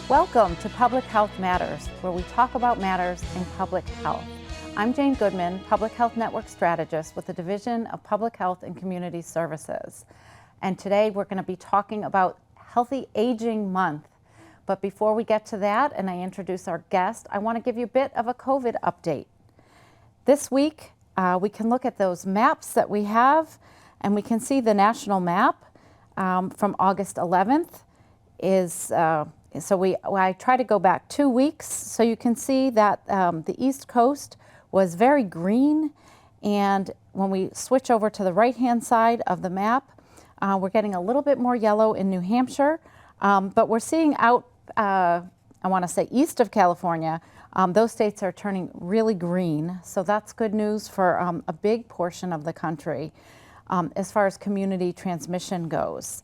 Welcome to Public Health Matters, where we talk about matters in public health. I'm Jane Goodman, Public Health Network Strategist with the Division of Public Health and Community Services. And today we're going to be talking about Healthy Aging Month. But before we get to that and I introduce our guest, I want to give you a bit of a COVID update. This week, we can look at those maps that we have, and we can see the national map from August 11th is I try to go back 2 weeks, so you can see that the East Coast was very green, and when we switch over to the right-hand side of the map, we're getting a little bit more yellow in New Hampshire, but we're seeing out, I want to say east of California, those states are turning really green, so that's good news for a big portion of the country as far as community transmission goes.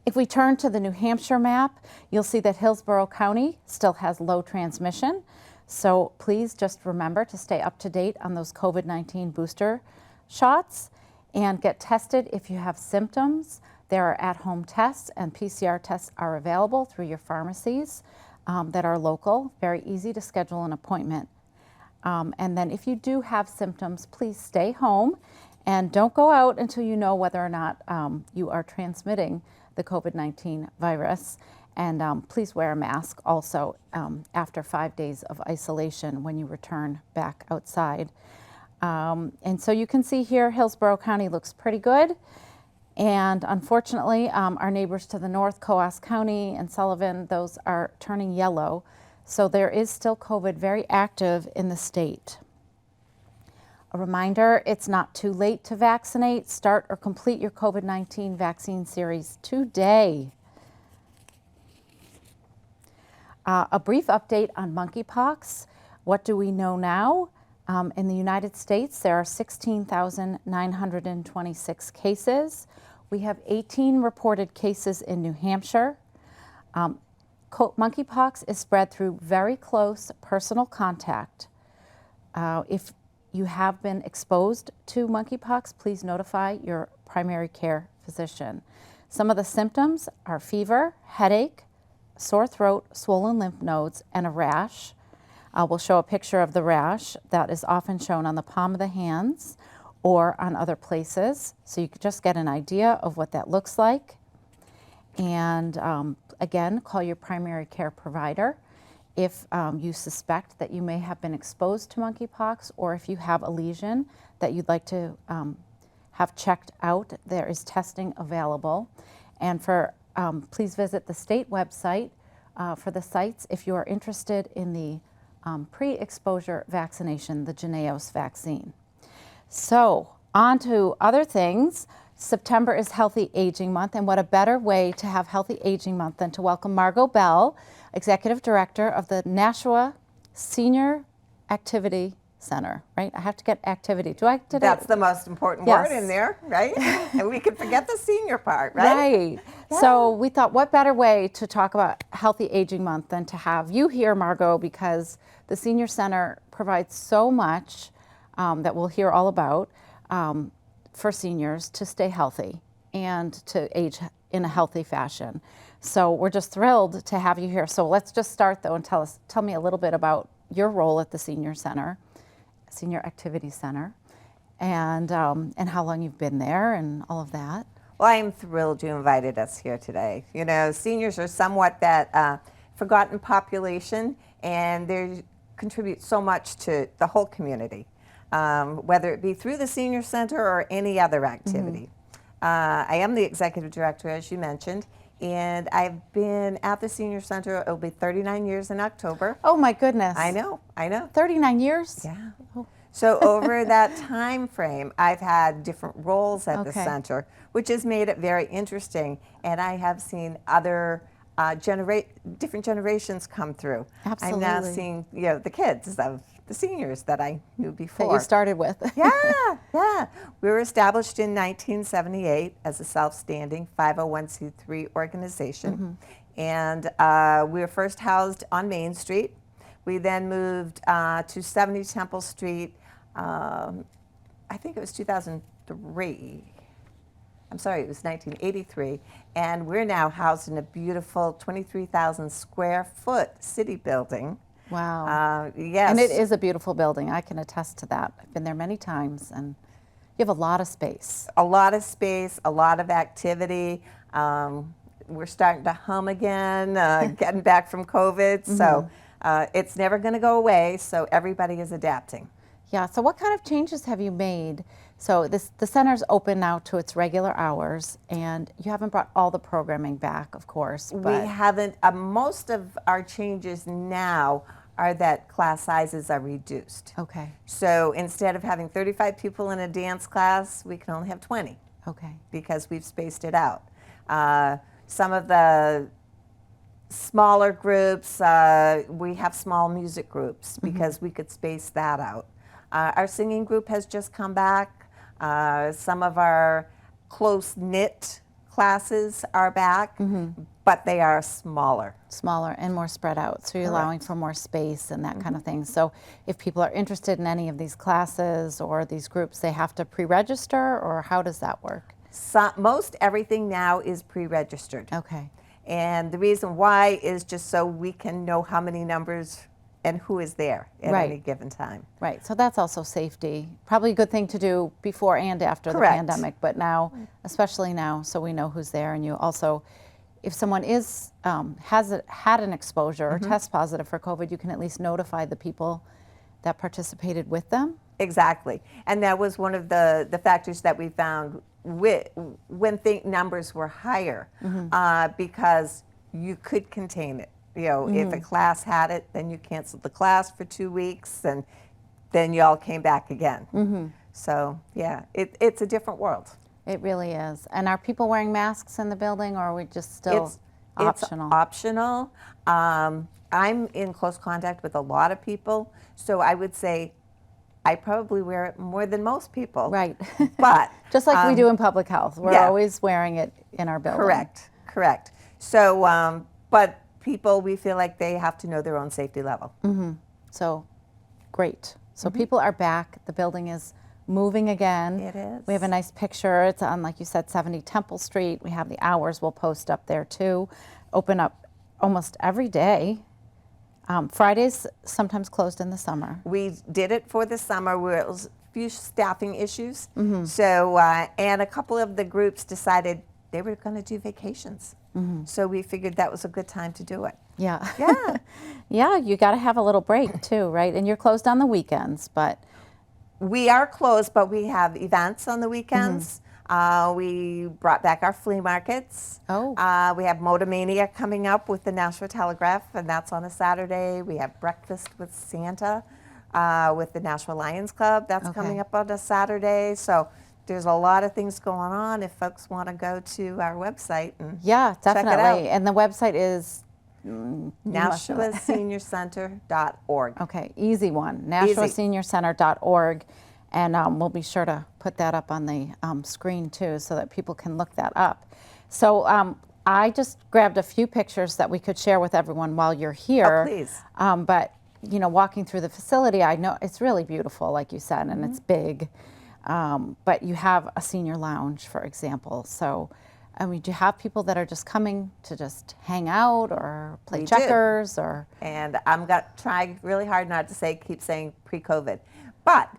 If we turn to the New Hampshire map, you'll see that Hillsborough County still has low transmission. So please just remember to stay up to date on those COVID-19 booster shots and get tested if you have symptoms. There are at-home tests and PCR tests are available through your pharmacies that are local. Very easy to schedule an appointment. And then if you do have symptoms, please stay home and don't go out until you know whether or not you are transmitting the COVID-19 virus, and please wear a mask also after 5 days of isolation when you return back outside. And so you can see here Hillsborough County looks pretty good, and unfortunately our neighbors to the north, Coos County and Sullivan, those are turning yellow, so there is still COVID very active in the state. A reminder, it's not too late to vaccinate. Start or complete your COVID-19 vaccine series today. A brief update on monkeypox. What do we know now? In the United States, there are 16,926 cases. We have 18 reported cases in New Hampshire. Monkeypox is spread through very close personal contact. If you have been exposed to monkeypox, please notify your primary care physician. Some of the symptoms are fever, headache, sore throat, swollen lymph nodes, and a rash. We'll show a picture of the rash that is often shown on the palm of the hands or on other places, so you can just get an idea of what that looks like. And again, call your primary care provider if you suspect that you may have been exposed to monkeypox, or if you have a lesion that you'd like to have checked out, there is testing available. And for please visit the state website for the sites if you are interested in the pre-exposure vaccination, the Jynneos vaccine. So on to other things. September is Healthy Aging Month, and what a better way to have Healthy Aging Month than to welcome Margot Bell, Executive Director of the Nashua Senior Activity Center, right? I have to get activity. That's the most important word in there, right? And we can forget the senior part, right? Right. Yeah. So we thought, what better way to talk about Healthy Aging Month than to have you here, Margot, because the Senior Center provides so much that we'll hear all about for seniors to stay healthy and to age in a healthy fashion. So we're just thrilled to have you here. So let's just start though and tell me a little bit about your role at the Senior Center, Senior Activity Center, and how long you've been there and all of that. Well, I am thrilled you invited us here today. You know, seniors are somewhat that forgotten population, and they contribute so much to the whole community, whether it be through the Senior Center or any other activity. I am the Executive Director, as you mentioned, and I've been at the Senior Center, it'll be 39 years in October. Oh my goodness. I know. 39 years? Yeah. Oh. So over that time frame, I've had different roles at the center, which has made it very interesting, and I have seen other different generations come through. Absolutely. I'm now seeing, the kids of the seniors that I knew before. That you started with. Yeah. We were established in 1978 as a self-standing 501c3 organization. And we were first housed on Main Street. We then moved to 70 Temple Street, I think it was 2003. I'm sorry, it was 1983, and we're now housed in a beautiful 23,000 square foot city building. Wow. Yes. And it is a beautiful building. I can attest to that. I've been there many times, and you have a lot of space. A lot of space, a lot of activity. We're starting to hum again, getting back from COVID, so it's never going to go away, so everybody is adapting. Yeah, so what kind of changes have you made? So the center's open now to its regular hours, and you haven't brought all the programming back, of course. We But haven't, most of our changes now are that class sizes are reduced. okay, So instead of having 35 people in a dance class, we can only have 20 okay, because we've spaced it out. Some of the smaller groups, we have small music groups because we could space that out. Our singing group has just come back. Some of our close-knit classes are back, but they are smaller. smaller and more spread out. So you're allowing for more space and that kind of thing. So if people are interested in any of these classes or these groups, they have to pre-register, or how does that work? Most everything now is pre-registered. Okay. And the reason why is just so we can know how many numbers and who is there at Right. any given time. Right, so that's also safety. Probably a good thing to do before and after Correct. the pandemic, but now, especially now, so we know who's there. And you also, if someone is had an exposure or test positive for COVID, you can at least notify the people that participated with them. Exactly. And that was one of the factors that we found when numbers were higher, because you could contain it. You know, if a class had it, then you canceled the class for 2 weeks, and then you all came back again. So, yeah, it's a different world. It really is. And are people wearing masks in the building, or are we just still optional? It's optional. I'm in close contact with a lot of people, so I would say I probably wear it more than most people. Right. But just like we do in public health. We're yeah. always wearing it in our building. Correct. So, but people, we feel like they have to know their own safety level. So, great. So people are back. The building is moving again. It is. We have a nice picture. It's on, like you said, 70 Temple Street. We have the hours we'll post up there too. Open up almost every day. Fridays sometimes closed in the summer. We did it for the summer where it was a few staffing issues. So, and a couple of the groups decided they were going to do vacations. So we figured that was a good time to do it. Yeah. Yeah. Yeah, you got to have a little break too, right? And you're closed on the weekends, but We are closed, but we have events on the weekends. We brought back our flea markets. Oh. We have Motomania coming up with the Nashua Telegraph, and that's on a Saturday. We have Breakfast with Santa with the Nashua Lions Club. That's coming up on a Saturday. So there's a lot of things going on if folks want to go to our website and yeah, check it definitely. out. And the website is NashuaSeniorCenter.org. okay, easy one. NashuaSeniorCenter.org. And we'll be sure to put that up on the screen too, so that people can look that up. So I just grabbed a few pictures that we could share with everyone while you're here. Oh, please. But you know, walking through the facility, I know it's really beautiful, like you said, and it's big. But you have a senior lounge, for example. So, I mean, do you have people that are just coming to just hang out or play We do. checkers or? And I'm going to try really hard not to keep saying pre-COVID, but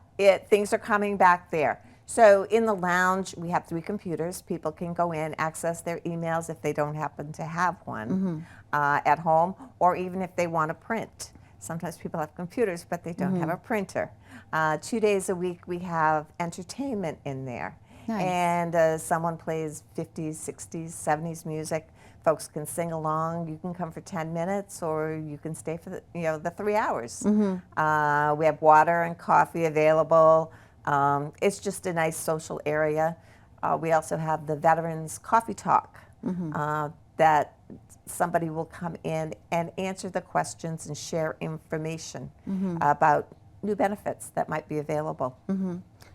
things are coming back there. So in the lounge, we have 3 computers. People can go in, access their emails if they don't happen to have one at home, or even if they want to print. Sometimes people have computers, but they don't have a printer. 2 days a week, we have entertainment in there. Nice. And someone plays 50s, 60s, 70s music. Folks can sing along. You can come for 10 minutes, or you can stay for the 3 hours. We have water and coffee available. It's just a nice social area. We also have the Veterans Coffee Talk that somebody will come in and answer the questions and share information about new benefits that might be available.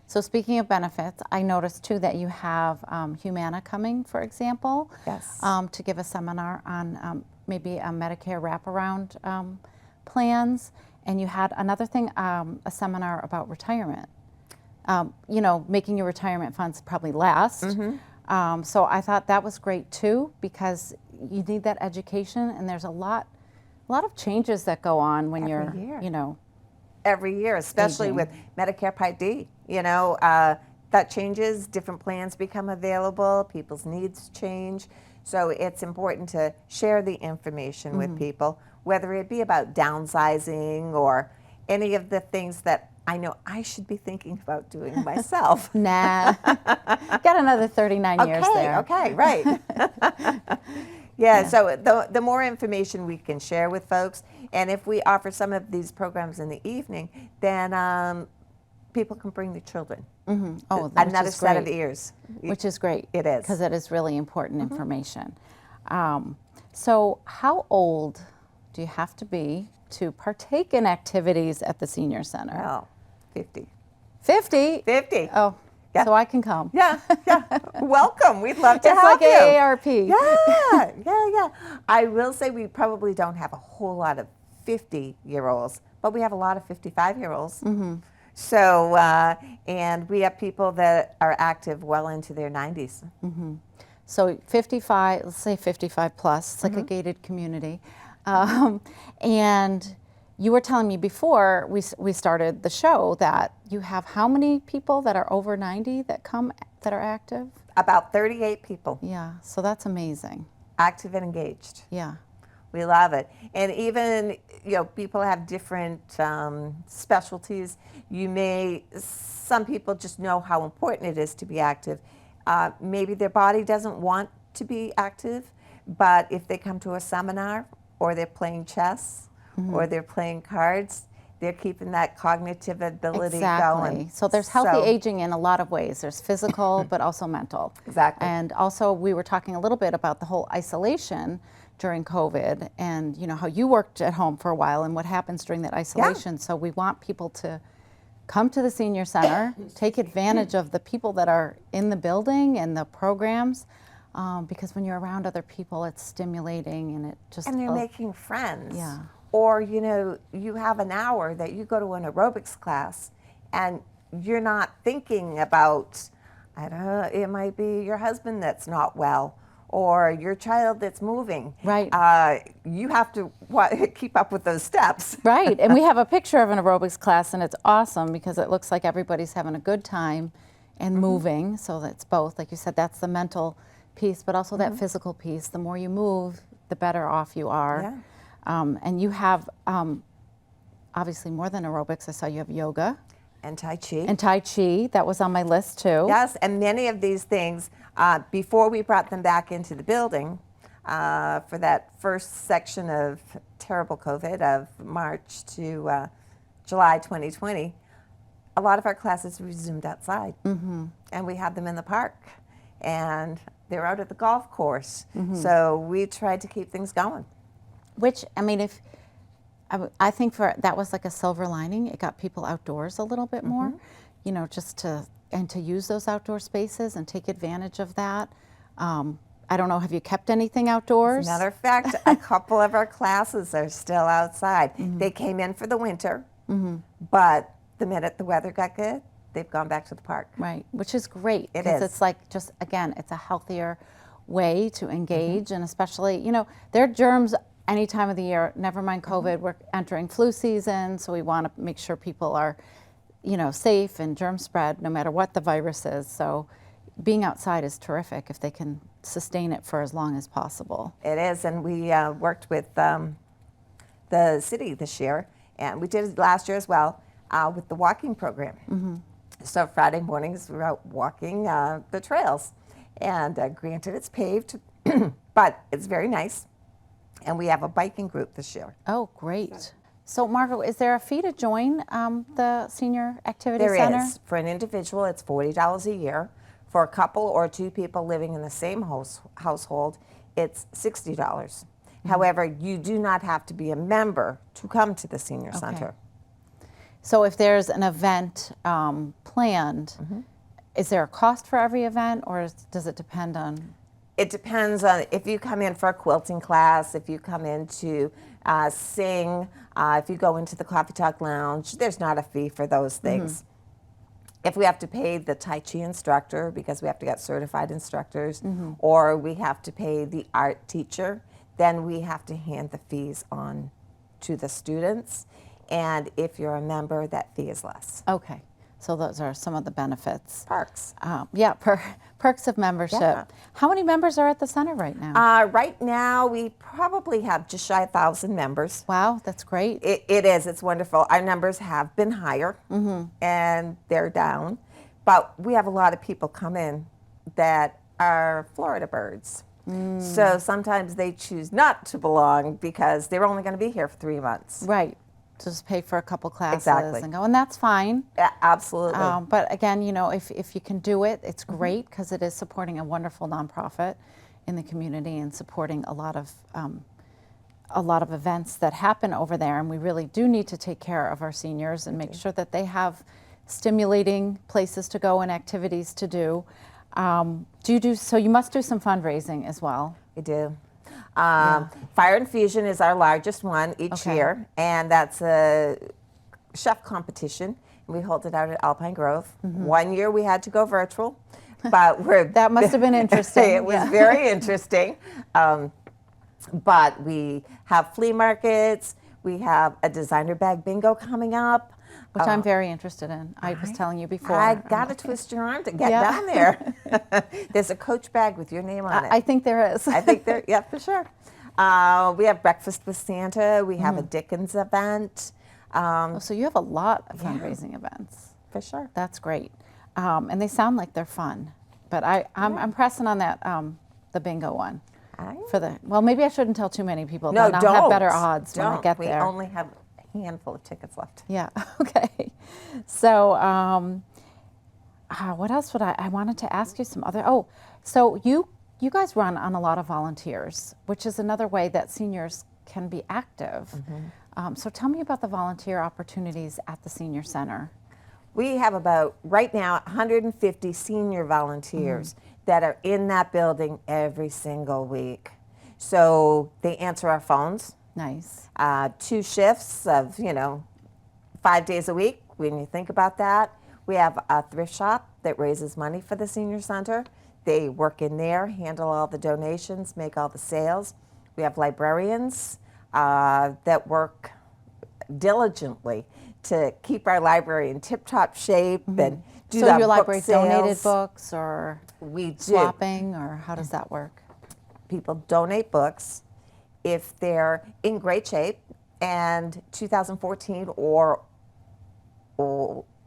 So speaking of benefits, I noticed too that you have Humana coming, for example, Yes. to give a seminar on maybe a Medicare wraparound plans, and you had another thing, a seminar about retirement. You know, making your retirement funds probably last. So I thought that was great too, because you need that education, and there's a lot of changes that go on when you're, year. you know, Every year, especially aging. with Medicare Part D. That changes, different plans become available, people's needs change. So it's important to share the information with people, whether it be about downsizing or any of the things that I know I should be thinking about doing myself. Nah, got another 39 years there. Okay, right. Yeah, so the more information we can share with folks, and if we offer some of these programs in the evening, then people can bring their children. Oh, which Another is set of great. ears. Which is great. It is. Because it is really important information. So how old do you have to be to partake in activities at the senior center? Well, 50. 50? 50. Oh, Yeah. so I can come. Yeah. Welcome. We'd love to It's have like you. AARP. Yeah. I will say we probably don't have a whole lot of 50-year-olds, but we have a lot of 55-year-olds. So, and we have people that are active well into their 90s. So 55, let's say 55 plus, it's like a gated community. And you were telling me before we started the show that you have how many people that are over 90 that come, that are active? About 38 people, Yeah, so that's amazing. active and engaged. Yeah. We love it. And even, people have different specialties. Some people just know how important it is to be active. Maybe their body doesn't want to be active, but if they come to a seminar or they're playing chess or they're playing cards, they're keeping that cognitive ability going. So there's healthy aging in a lot of ways. There's physical, but also mental. Exactly. And also we were talking a little bit about the whole isolation during COVID, and how you worked at home for a while and what happens during that isolation. So we want people to come to the senior center, take advantage of the people that are in the building and the programs, because when you're around other people, it's stimulating and it just... And they're making friends. Yeah. Or, you have an hour that you go to an aerobics class and you're not thinking about, I don't know, it might be your husband that's not well or your child that's moving. Right. You have to keep up with those steps. Right, and we have a picture of an aerobics class, and it's awesome because it looks like everybody's having a good time and moving. So that's both, like you said, that's the mental piece, but also that physical piece. The more you move, the better off you are. Yeah. And you have obviously more than aerobics. I saw you have yoga. And Tai Chi. And Tai Chi, that was on my list too. Yes, and many of these things, before we brought them back into the building for that first section of terrible COVID of March to July 2020, a lot of our classes resumed outside. And we had them in the park. And they're out at the golf course. So we tried to keep things going. Which, I mean, I think that was like a silver lining. It got people outdoors a little bit more, just to use those outdoor spaces and take advantage of that. I don't know, have you kept anything outdoors? As a matter of fact, a couple of our classes are still outside. They came in for the winter, but the minute the weather got good, they've gone back to the park. Right, which is great. It because is. It's like just, again, it's a healthier way to engage, and especially, there are germs any time of the year, never mind COVID. We're entering flu season, so we want to make sure people are, safe and germ spread no matter what the virus is. So being outside is terrific if they can sustain it for as long as possible. It is, and we worked with the city this year, and we did it last year as well with the walking program. So Friday mornings we're out walking the trails, and granted it's paved, but it's very nice. And we have a biking group this year. Oh, great. So, Margot, is there a fee to join the Senior Activity Center? There is. For an individual, it's $40 a year. For a couple or two people living in the same household, it's $60. However, you do not have to be a member to come to the Senior Center. So if there's an event planned, is there a cost for every event, or does it depend on? It depends on if you come in for a quilting class, if you come in to sing, if you go into the Coffee Talk Lounge, there's not a fee for those things. if we have to pay the Tai Chi instructor because we have to get certified instructors, or we have to pay the art teacher, then we have to hand the fees on to the students. And if you're a member, that fee is less. Okay, so those are some of the benefits. Perks. Yeah, perks of membership. Yeah. How many members are at the center right now? Right now, we probably have just shy of 1,000 members. Wow, that's great. It is. It's wonderful. Our numbers have been higher, and they're down. But we have a lot of people come in that are Florida birds. So sometimes they choose not to belong because they're only going to be here for 3 months. Right. Just pay for a couple classes Exactly. and go, and that's fine. Yeah, absolutely. But again, you know, if you can do it, it's great because it is supporting a wonderful nonprofit in the community and supporting a lot of events that happen over there. And we really do need to take care of our seniors and make sure that they have stimulating places to go and activities to do. So you must do some fundraising as well. We do. Fire and Fusion is our largest one each year, and that's a chef competition. We hold it out at Alpine Grove. 1 year we had to go virtual, but That must have been interesting. It was very interesting. But we have flea markets. We have a designer bag bingo coming up. Which I'm very interested in. I was telling you before. I got to twist your arm to get down there. There's a Coach bag with your name on it. I think there is. I think there, yeah, for sure. We have Breakfast with Santa. We have a Dickens event. So you have a lot of fundraising events. For sure. That's great. And they sound like they're fun. But I'm pressing on that, the bingo one. Well, maybe I shouldn't tell too many people. No, then don't. I'll have better odds when I get we there. We only have a handful of tickets left. Yeah, okay. So what else would I wanted to ask you some other, so you guys run on a lot of volunteers, which is another way that seniors can be active. So tell me about the volunteer opportunities at the Senior Center. We have about, right now, 150 senior volunteers that are in that building every single week. So they answer our phones. Nice. 2 shifts of, 5 days a week, when you think about that. We have a thrift shop that raises money for the Senior Center. They work in there, handle all the donations, make all the sales. We have librarians that work diligently to keep our library in tip-top shape and do So that your book library sales. donated books or We do. swapping, or how does that work? People donate books if they're in great shape and 2014 or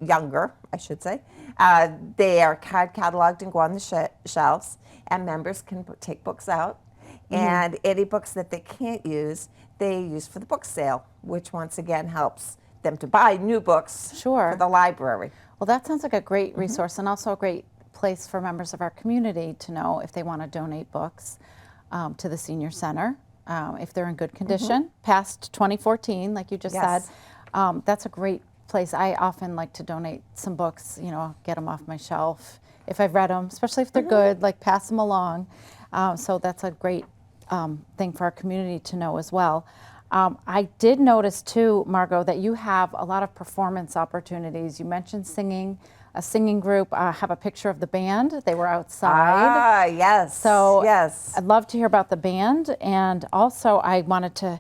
younger, I should say. They are card cataloged and go on the shelves, and members can take books out. And any books that they can't use, they use for the book sale, which once again helps them to buy new books for the library. Well, that sounds like a great resource and also a great place for members of our community to know if they want to donate books to the Senior Center, if they're in good condition, past 2014, like you just said. That's a great place. I often like to donate some books, get them off my shelf if I've read them, especially if they're good, like pass them along. So that's a great thing for our community to know as well. I did notice too, Margot, that you have a lot of performance opportunities. You mentioned singing, a singing group. I have a picture of the band. They were outside. Yes. So yes. I'd love to hear about the band, and also I wanted to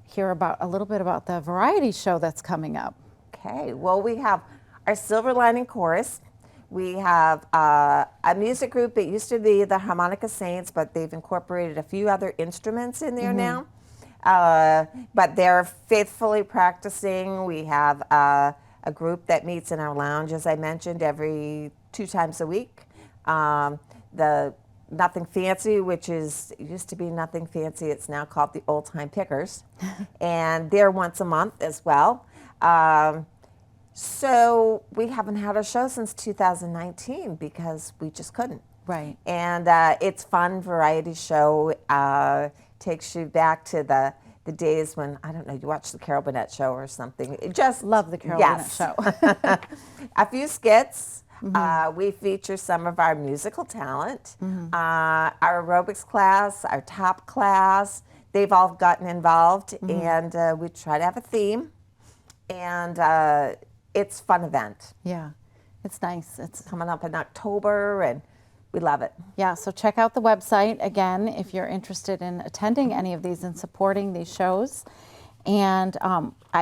hear a little bit about the variety show that's coming up. Okay. Well, we have our Silver Lining Chorus. We have a music group that used to be the Harmonica Saints, but they've incorporated a few other instruments in there now. But they're faithfully practicing. We have a group that meets in our lounge, as I mentioned, every 2 times a week. The Nothing Fancy, which used to be Nothing Fancy, it's now called the Old Time Pickers. And they're once a month as well. So we haven't had a show since 2019 because we just couldn't. Right. And it's fun, variety show. Takes you back to the days when, I don't know, you watched the Carol Burnett show or something. Just love the Carol Burnett show. A few skits. We feature some of our musical talent. Our aerobics class, our top class, they've all gotten involved, and we try to have a theme. And it's a fun event. Yeah. It's nice. It's coming up in October, and we love it. Yeah, so check out the website again if you're interested in attending any of these and supporting these shows. And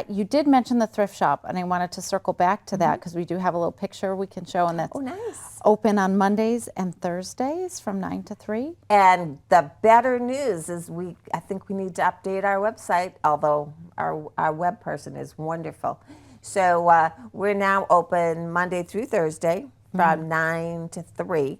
you did mention the thrift shop, and I wanted to circle back to that because we do have a little picture we can show, and that's Nice. open on Mondays and Thursdays from 9 to 3. And the better news is I think we need to update our website, although our web person is wonderful. So we're now open Monday through Thursday from 9 to 3.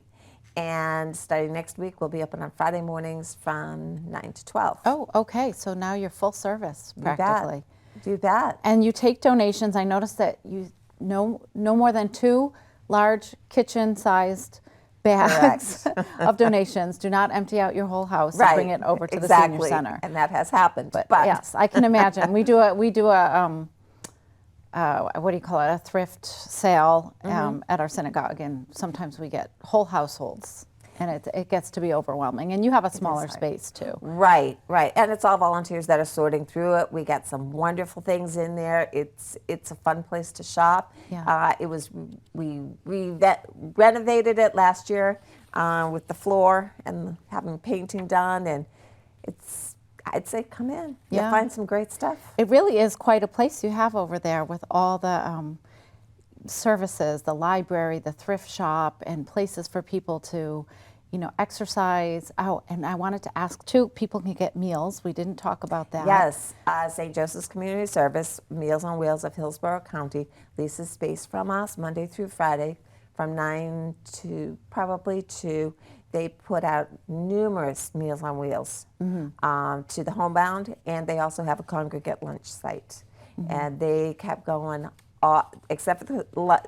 And starting next week, we'll be open on Friday mornings from 9 to 12. Oh, okay. So now you're full service practically. Do that. And you take donations. I noticed that you no more than 2 large kitchen-sized bags of donations. Do not empty out your whole house and bring it over to the senior center. And that has happened. But yes, I can imagine. We do a what do you call it? A thrift sale at our synagogue, and sometimes we get whole households, and it gets to be overwhelming. And you have a smaller space too. Right. And it's all volunteers that are sorting through it. We got some wonderful things in there. It's a fun place to shop. Yeah. We renovated it last year with the floor and having painting done, and I'd say come in. Yeah. You'll find some great stuff. It really is quite a place you have over there with all the services, the library, the thrift shop, and places for people to, exercise. Oh, and I wanted to ask too, people can get meals. We didn't talk about that. Yes, St. Joseph's Community Service, Meals on Wheels of Hillsborough County, leases space from us Monday through Friday from 9 to probably 2. They put out numerous Meals on Wheels to the homebound, and they also have a congregate lunch site. And they kept going, except for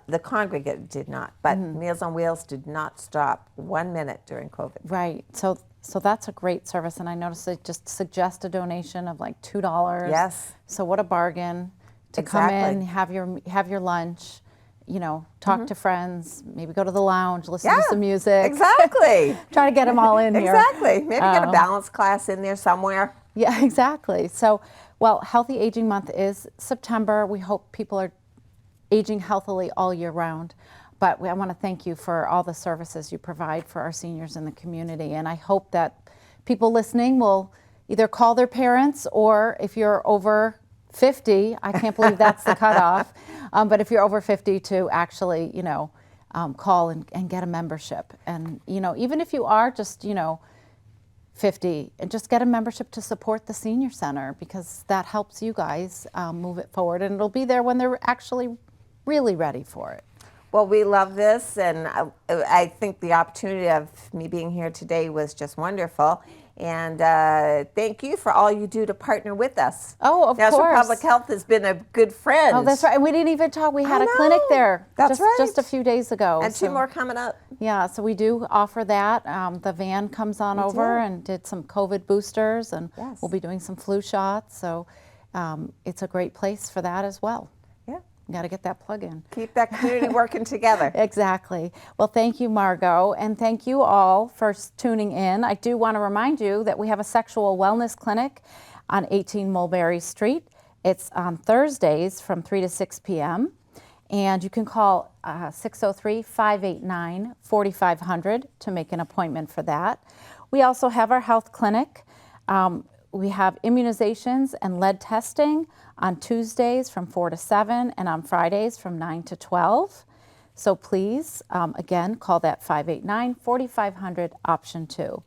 the congregate did not, but Meals on Wheels did not stop 1 minute during COVID. Right. So that's a great service, and I noticed they just suggest a donation of like $2. Yes. So what a bargain to come in, have your lunch. Talk to friends, maybe go to the lounge, listen to some music. Exactly. Try to get them all in here. Exactly. Maybe get a balance class in there somewhere. Yeah, exactly. So, well, Healthy Aging Month is September. We hope people are aging healthily all year round. But I want to thank you for all the services you provide for our seniors in the community. And I hope that people listening will either call their parents, or if you're over 50, I can't believe that's the cutoff, but if you're over 50 to actually, call and get a membership. And, even if you are just, 50, and just get a membership to support the senior center, because that helps you guys move it forward, and it'll be there when they're actually really ready for it. Well, we love this, and I think the opportunity of me being here today was just wonderful. And thank you for all you do to partner with us. Oh, of Nashua course. Public Health has been a good friend. Oh, that's right. And we didn't even talk. We had a clinic there just a few days ago. And 2 more coming up. Yeah, so we do offer that. The van comes on over and did some COVID boosters, and we'll be doing some flu shots. So it's a great place for that as well. Yeah. Got to get that plug in. Keep that community working together. Exactly. Well, thank you, Margot, and thank you all for tuning in. I do want to remind you that we have a sexual wellness clinic on 18 Mulberry Street. It's on Thursdays from 3 to 6 p.m. And you can call 603-589-4500 to make an appointment for that. We also have our health clinic. We have immunizations and lead testing on Tuesdays from 4 to 7 and on Fridays from 9 to 12. So please, again, call that 589-4500 option 2.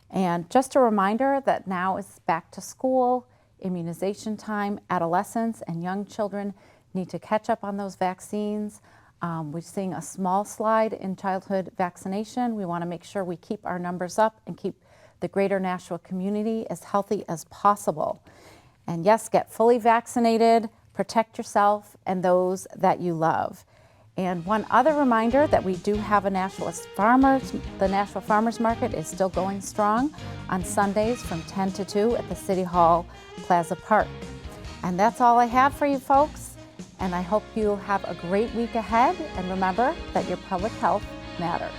And just a reminder that now is back to school, immunization time. Adolescents and young children need to catch up on those vaccines. We're seeing a small slide in childhood vaccination. We want to make sure we keep our numbers up and keep the greater Nashua community as healthy as possible. And yes, get fully vaccinated, protect yourself and those that you love. And one other reminder that we do have the Nashua Farmers Market is still going strong on Sundays from 10 to 2 at the City Hall Plaza Park. And that's all I have for you folks. And I hope you have a great week ahead. And remember that your public health matters.